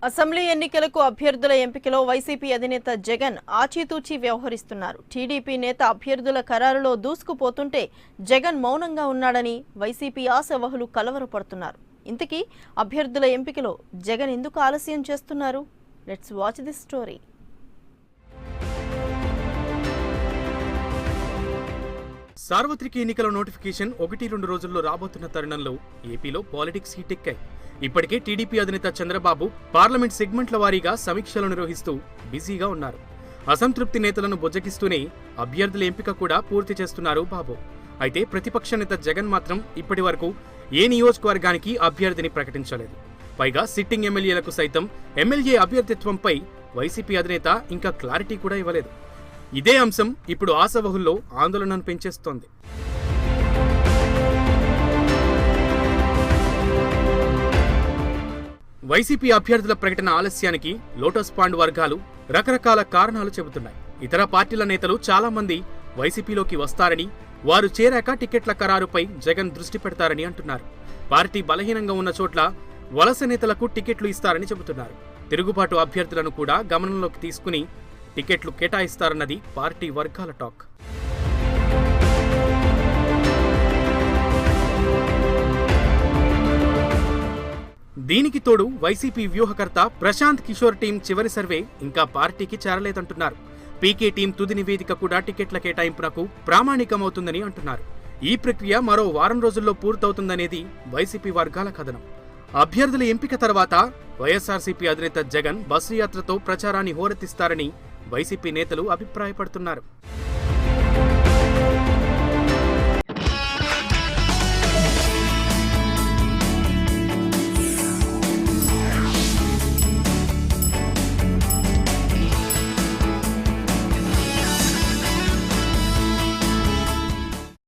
Assembly ఎన్నికలకు అభ్యర్థుల ఎంపికలో వైసీపీ అధినేత జగన్ ఆచితూచి వ్యవహరిస్తున్నారు. టీడీపీ నేత అభ్యర్థుల ఖరారులో దూసుకుపోతుంటే జగన్ మౌనంగా ఉన్నాడని వైసీపీ ఆశావహులు కలవరపడుతున్నారు. ఇంతకీ అభ్యర్థుల ఎంపికలో జగన్ ఎందుకు ఆలస్యం చేస్తున్నారు? Let's watch this story. సార్వత్రిక ఎన్నికల నోటిఫికేషన్ 1-2 రోజుల్లో రాబోతున్న తరుణంలో ఏపీలో పాలిటిక్స్ హీటెక్కాయి. ఇప్పటికే టీడీపీ అధినేత చంద్రబాబు పార్లమెంట్ సెగ్మెంట్ల వారీగా సమీక్షలు నిర్వహిస్తూ బిజీగా ఉన్నారు. అసంతృప్తి నేతలను బుజ్జగిస్తూనే అభ్యర్థుల ఎంపిక కూడా పూర్తి చేస్తున్నారు బాబు. అయితే ప్రతిపక్ష నేత జగన్ మాత్రం ఇప్పటి వరకు ఏ నియోజకవర్గానికి అభ్యర్థిని ప్రకటించలేదు. పైగా సిట్టింగ్ ఎమ్మెల్యేలకు సైతం ఎమ్మెల్యే అభ్యర్థిత్వంపై వైసీపీ అధినేత ఇంకా క్లారిటీ కూడా ఇవ్వలేదు. ఇదే అంశం ఇప్పుడు ఆశావహుల్లో ఆందోళనను పెంచేస్తోంది. వైసీపీ అభ్యర్థుల ప్రకటన ఆలస్యానికి లోటస్ పాండ్ వర్గాలు రకరకాల కారణాలు చెబుతున్నాయి. ఇతర పార్టీల నేతలు చాలా మంది వైసీపీలోకి వస్తారని, వారు చేరాక టికెట్ల ఖరారుపై జగన్ దృష్టి పెడతారని అంటున్నారు. పార్టీ బలహీనంగా ఉన్న చోట్ల వలస నేతలకు టికెట్లు ఇస్తారని చెబుతున్నారు. తిరుగుబాటు అభ్యర్థులను కూడా గమనంలోకి తీసుకుని టికెట్లు కేటాయిస్తారన్నది పార్టీ వర్గాల టాక్. దీనికి తోడు వైసీపీ వ్యూహకర్త ప్రశాంత్ కిషోర్ టీం చివరి సర్వే ఇంకా పార్టీకి చేరలేదంటున్నారు. పీకే టీం తుది నివేదిక కూడా టికెట్ల కేటాయింపునకు ప్రామాణికమవుతుందని అంటున్నారు. ఈ ప్రక్రియ మరో వారం రోజుల్లో పూర్తవుతుందనేది వైసీపీ వర్గాల కథనం. అభ్యర్థుల ఎంపిక తర్వాత వైఎస్ఆర్సీపీ అధినేత జగన్ బస్సు యాత్రతో ప్రచారాన్ని హోరెత్తిస్తారని వైసీపీ నేతలు అభిప్రాయపడుతున్నారు.